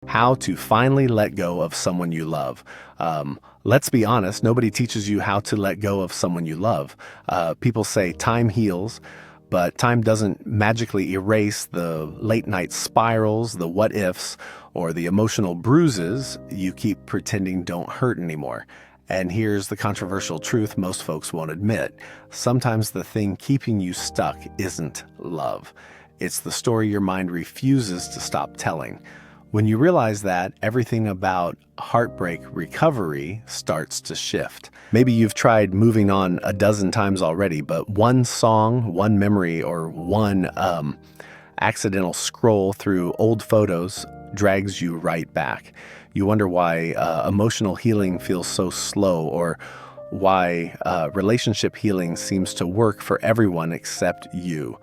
How to finally let go of someone you love. Let's be honest, nobody teaches you how to let go of someone you love. People say time heals, but time doesn't magically erase the late night spirals, the what ifs, or the emotional bruises you keep pretending don't hurt anymore. And here's the controversial truth most folks won't admit. Sometimes the thing keeping you stuck isn't love. It's the story your mind refuses to stop telling. When you realize that, everything about heartbreak recovery starts to shift. Maybe you've tried moving on a dozen times already, but one song, one memory, or one accidental scroll through old photos drags you right back. You wonder why emotional healing feels so slow, or why relationship healing seems to work for everyone except you.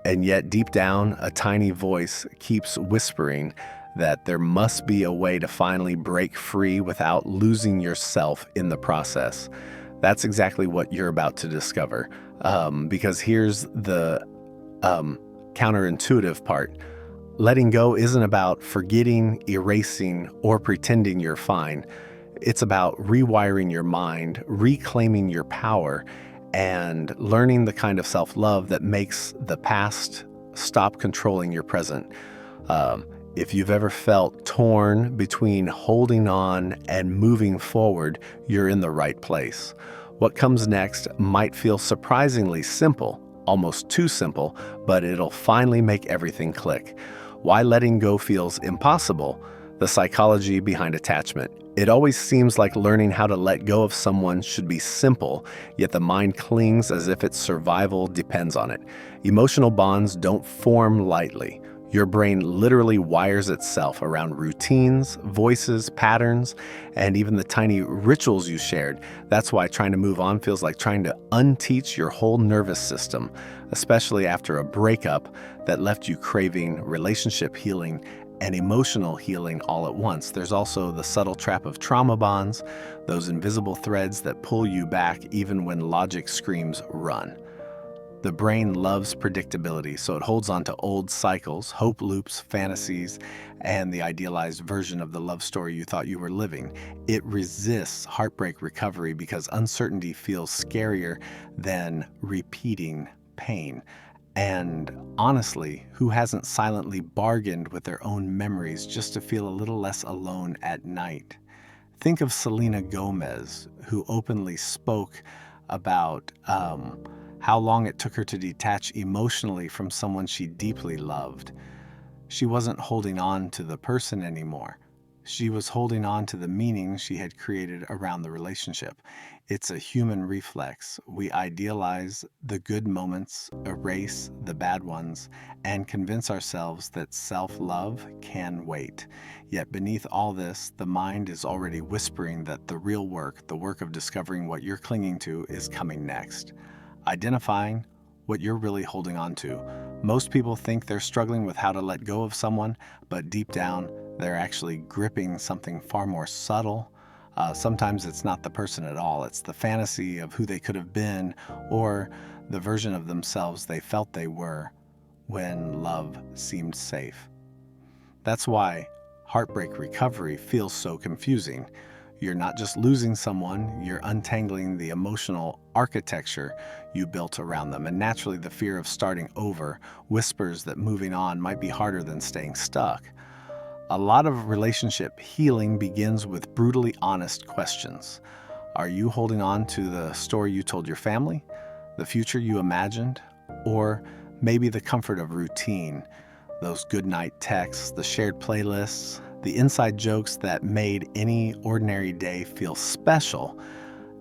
And yet, deep down, a tiny voice keeps whispering that there must be a way to finally break free without losing yourself in the process. That's exactly what you're about to discover. Because here's the counterintuitive part. Letting go isn't about forgetting, erasing, or pretending you're fine. It's about rewiring your mind, reclaiming your power, and learning the kind of self-love that makes the past stop controlling your present. If you've ever felt torn between holding on and moving forward, you're in the right place. What comes next might feel surprisingly simple, almost too simple, but it'll finally make everything click. Why letting go feels impossible? The psychology behind attachment. It always seems like learning how to let go of someone should be simple, yet the mind clings as if its survival depends on it. Emotional bonds don't form lightly. Your brain literally wires itself around routines, voices, patterns, and even the tiny rituals you shared. That's why trying to move on feels like trying to unteach your whole nervous system, especially after a breakup that left you craving relationship healing and emotional healing all at once. There's also the subtle trap of trauma bonds, those invisible threads that pull you back even when logic screams run. The brain loves predictability, so it holds on to old cycles, hope loops, fantasies, and the idealized version of the love story you thought you were living. It resists heartbreak recovery because uncertainty feels scarier than repeating pain. And honestly, who hasn't silently bargained with their own memories just to feel a little less alone at night? Think of Selena Gomez, who openly spoke about how long it took her to detach emotionally from someone she deeply loved. She wasn't holding on to the person anymore. She was holding on to the meaning she had created around the relationship. It's a human reflex. We idealize the good moments, erase the bad ones, and convince ourselves that self-love can wait. Yet beneath all this, the mind is already whispering that the real work, the work of discovering what you're clinging to, is coming next. Identifying what you're really holding on to. Most people think they're struggling with how to let go of someone, but deep down, they're actually gripping something far more subtle. Sometimes it's not the person at all. It's the fantasy of who they could have been, or the version of themselves they felt they were when love seemed safe. That's why heartbreak recovery feels so confusing. You're not just losing someone, you're untangling the emotional architecture you built around them. And naturally, the fear of starting over whispers that moving on might be harder than staying stuck. A lot of relationship healing begins with brutally honest questions. Are you holding on to the story you told your family, the future you imagined, or maybe the comfort of routine, those goodnight texts, the shared playlists, the inside jokes that made any ordinary day feel special?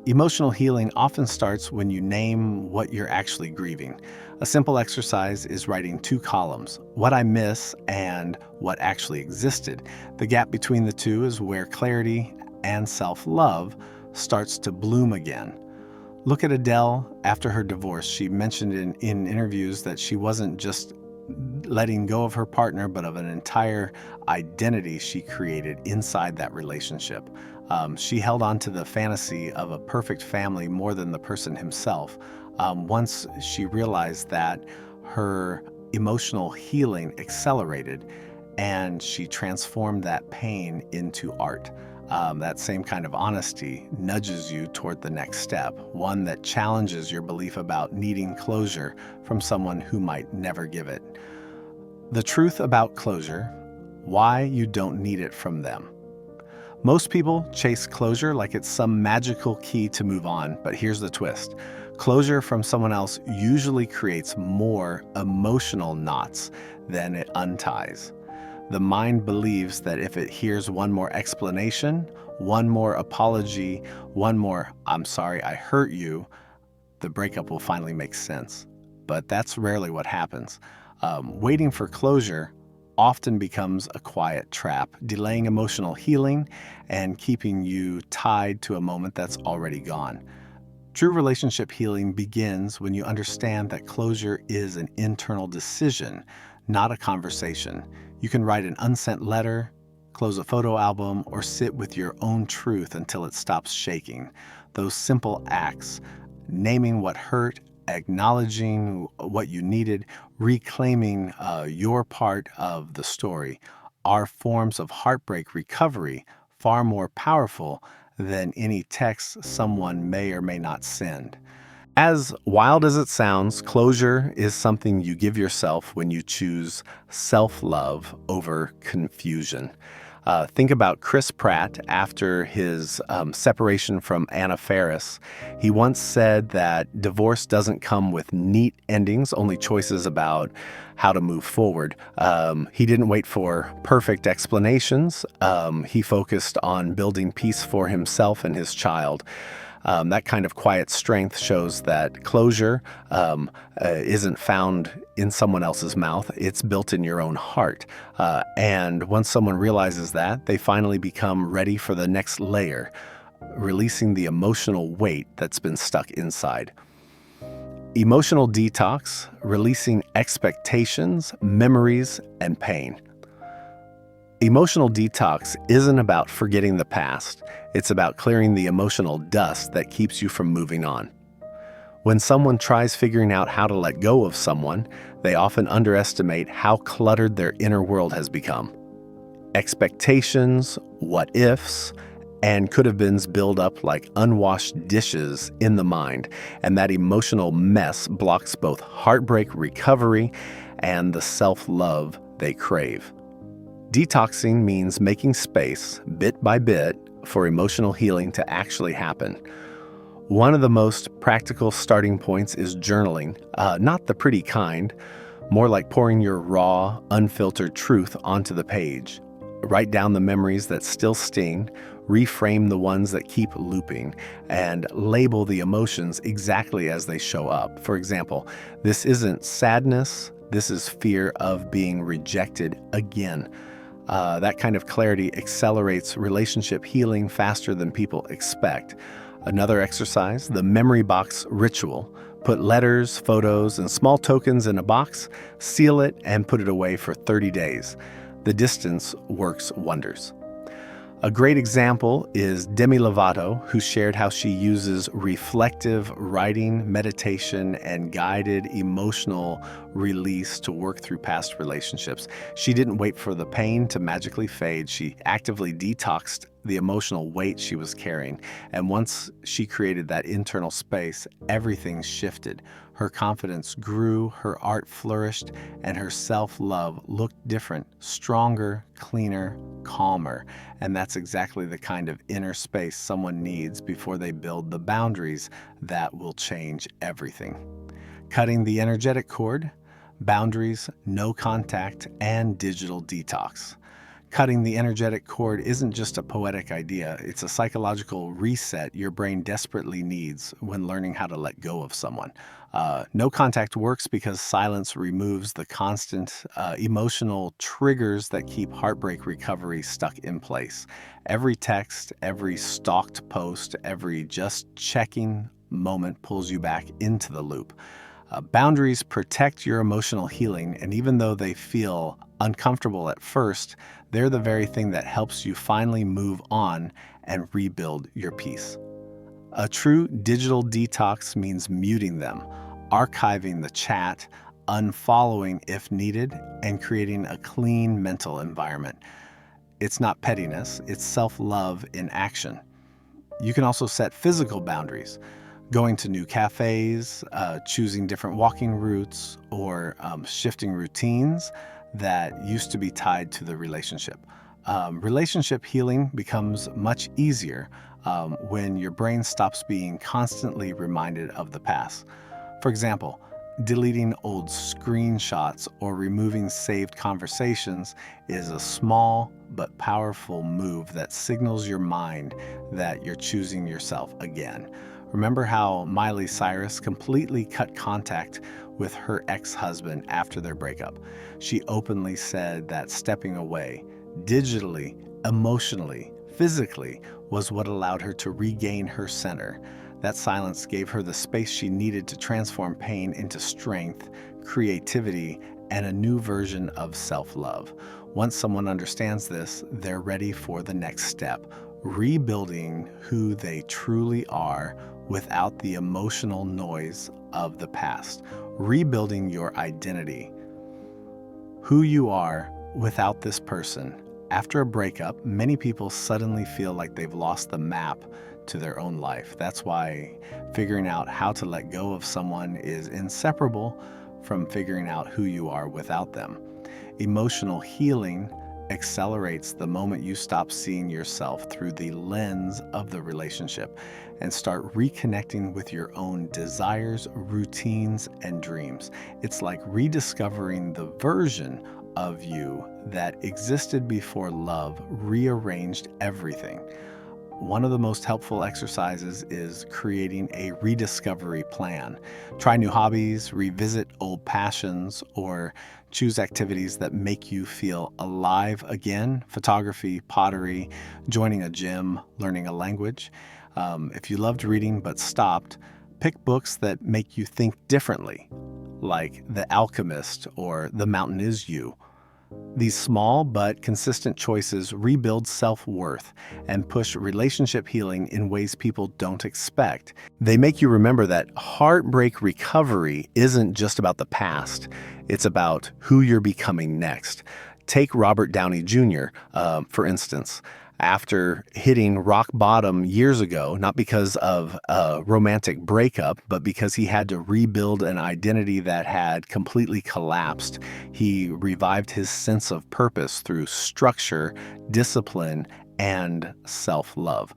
Emotional healing often starts when you name what you're actually grieving. A simple exercise is writing 2 columns, what I miss and what actually existed. The gap between the two is where clarity and self-love starts to bloom again. Look at Adele after her divorce. She mentioned in interviews that she wasn't just letting go of her partner, but of an entire identity she created inside that relationship. She held on to the fantasy of a perfect family more than the person himself. Once she realized that, her emotional healing accelerated, and she transformed that pain into art. That same kind of honesty nudges you toward the next step, one that challenges your belief about needing closure from someone who might never give it. The truth about closure, why you don't need it from them. Most people chase closure like it's some magical key to move on, but here's the twist. Closure from someone else usually creates more emotional knots than it unties. The mind believes that if it hears one more explanation, one more apology, one more, "I'm sorry I hurt you," the breakup will finally make sense. But that's rarely what happens. Waiting for closure often becomes a quiet trap, delaying emotional healing and keeping you tied to a moment that's already gone. True relationship healing begins when you understand that closure is an internal decision, not a conversation. You can write an unsent letter, close a photo album, or sit with your own truth until it stops shaking. Those simple acts, naming what hurt, acknowledging what you needed, reclaiming your part of the story, are forms of heartbreak recovery far more powerful than any text someone may or may not send. As wild as it sounds, closure is something you give yourself when you choose self-love over confusion. Think about Chris Pratt after his separation from Anna Faris. He once said that divorce doesn't come with neat endings, only choices about how to move forward. He didn't wait for perfect explanations. He focused on building peace for himself and his child. That kind of quiet strength shows that closure isn't found in someone else's mouth. It's built in your own heart. And once someone realizes that, they finally become ready for the next layer, releasing the emotional weight that's been stuck inside. Emotional detox, releasing expectations, memories, and pain. Emotional detox isn't about forgetting the past. It's about clearing the emotional dust that keeps you from moving on. When someone tries figuring out how to let go of someone, they often underestimate how cluttered their inner world has become. Expectations, what ifs, and could have beens build up like unwashed dishes in the mind, and that emotional mess blocks both heartbreak recovery and the self-love they crave. Detoxing means making space, bit by bit, for emotional healing to actually happen. One of the most practical starting points is journaling, not the pretty kind, more like pouring your raw, unfiltered truth onto the page. Write down the memories that still sting, reframe the ones that keep looping, and label the emotions exactly as they show up. For example, this isn't sadness, this is fear of being rejected again. That kind of clarity accelerates relationship healing faster than people expect. Another exercise, the memory box ritual. Put letters, photos, and small tokens in a box, seal it, and put it away for 30 days. The distance works wonders. A great example is Demi Lovato, who shared how she uses reflective writing, meditation, and guided emotional release to work through past relationships. She didn't wait for the pain to magically fade. She actively detoxed the emotional weight she was carrying. And once she created that internal space, everything shifted. Her confidence grew, her art flourished, and her self-love looked different, stronger, cleaner, calmer. And that's exactly the kind of inner space someone needs before they build the boundaries that will change everything. Cutting the energetic cord, boundaries, no contact, and digital detox. Cutting the energetic cord isn't just a poetic idea, it's a psychological reset your brain desperately needs when learning how to let go of someone. No contact works because silence removes the constant emotional triggers that keep heartbreak recovery stuck in place. Every text, every stalked post, every just checking moment pulls you back into the loop. Boundaries protect your emotional healing, and even though they feel uncomfortable at first, they're the very thing that helps you finally move on and rebuild your peace. A true digital detox means muting them, archiving the chat, unfollowing if needed, and creating a clean mental environment. It's not pettiness, it's self-love in action. You can also set physical boundaries, going to new cafes, choosing different walking routes, or shifting routines that used to be tied to the relationship. Relationship healing becomes much easier when your brain stops being constantly reminded of the past. For example, deleting old screenshots or removing saved conversations is a small but powerful move that signals your mind that you're choosing yourself again. Remember how Miley Cyrus completely cut contact with her ex-husband after their breakup? She openly said that stepping away, digitally, emotionally, physically, was what allowed her to regain her center. That silence gave her the space she needed to transform pain into strength, creativity, and a new version of self-love. Once someone understands this, they're ready for the next step, rebuilding who they truly are without the emotional noise of the past, rebuilding your identity, who you are without this person. After a breakup, many people suddenly feel like they've lost the map to their own life. That's why figuring out how to let go of someone is inseparable from figuring out who you are without them. Emotional healing accelerates the moment you stop seeing yourself through the lens of the relationship and start reconnecting with your own desires, routines, and dreams. It's like rediscovering the version of you that existed before love rearranged everything. One of the most helpful exercises is creating a rediscovery plan. Try new hobbies, revisit old passions, or choose activities that make you feel alive again. Photography, pottery, joining a gym, learning a language. If you loved reading but stopped, pick books that make you think differently, like The Alchemist or The Mountain Is You. These small but consistent choices rebuild self-worth and push relationship healing in ways people don't expect. They make you remember that heartbreak recovery isn't just about the past, it's about who you're becoming next. Take Robert Downey Jr., for instance. After hitting rock bottom years ago, not because of a romantic breakup, but because he had to rebuild an identity that had completely collapsed, he revived his sense of purpose through structure, discipline, and self-love.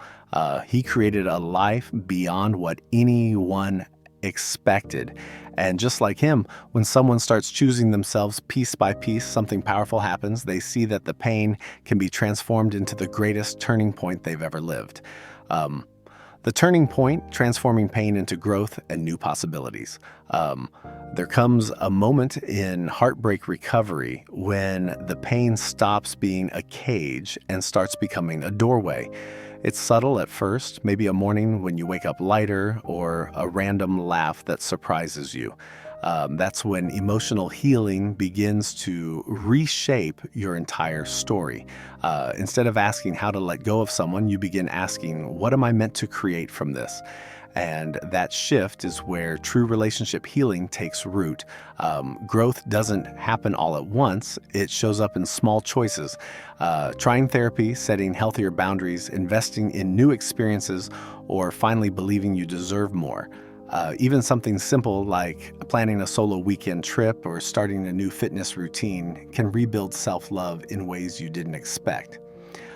He created a life beyond what anyone expected. And just like him, when someone starts choosing themselves piece by piece, something powerful happens. They see that the pain can be transformed into the greatest turning point they've ever lived. The turning point, transforming pain into growth and new possibilities. There comes a moment in heartbreak recovery when the pain stops being a cage and starts becoming a doorway. It's subtle at first, maybe a morning when you wake up lighter or a random laugh that surprises you. That's when emotional healing begins to reshape your entire story. Instead of asking how to let go of someone, you begin asking, what am I meant to create from this? And that shift is where true relationship healing takes root. Growth doesn't happen all at once. It shows up in small choices. Trying therapy, setting healthier boundaries, investing in new experiences, or finally believing you deserve more. Even something simple like planning a solo weekend trip or starting a new fitness routine can rebuild self-love in ways you didn't expect.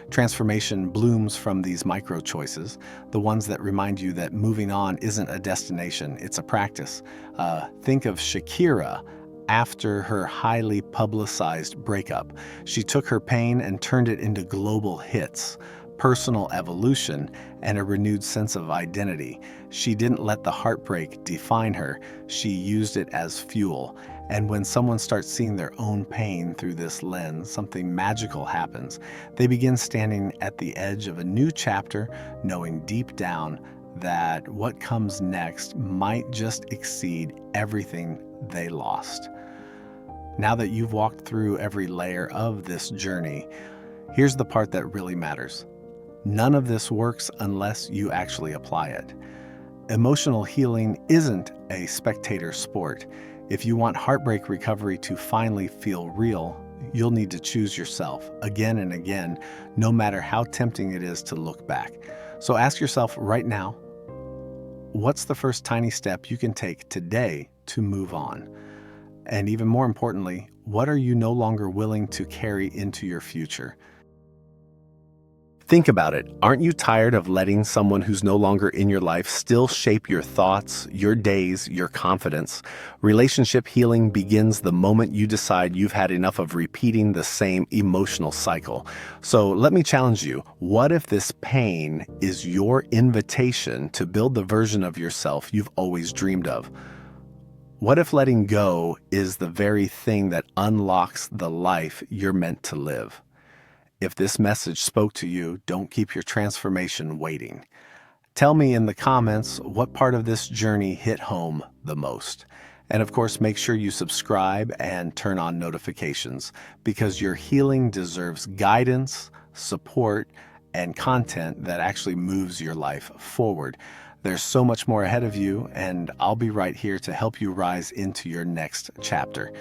Transformation blooms from these micro choices, the ones that remind you that moving on isn't a destination, it's a practice. Think of Shakira after her highly publicized breakup. She took her pain and turned it into global hits, personal evolution, and a renewed sense of identity. She didn't let the heartbreak define her, she used it as fuel. And when someone starts seeing their own pain through this lens, something magical happens. They begin standing at the edge of a new chapter, knowing deep down that what comes next might just exceed everything they lost. Now that you've walked through every layer of this journey, here's the part that really matters. None of this works unless you actually apply it. Emotional healing isn't a spectator sport. If you want heartbreak recovery to finally feel real, you'll need to choose yourself again and again, no matter how tempting it is to look back. So ask yourself right now, what's the first tiny step you can take today to move on? And even more importantly, what are you no longer willing to carry into your future? Think about it. Aren't you tired of letting someone who's no longer in your life still shape your thoughts, your days, your confidence? Relationship healing begins the moment you decide you've had enough of repeating the same emotional cycle. So let me challenge you. What if this pain is your invitation to build the version of yourself you've always dreamed of? What if letting go is the very thing that unlocks the life you're meant to live? If this message spoke to you, don't keep your transformation waiting. Tell me in the comments what part of this journey hit home the most. And of course, make sure you subscribe and turn on notifications because your healing deserves guidance, support, and content that actually moves your life forward. There's so much more ahead of you, and I'll be right here to help you rise into your next chapter.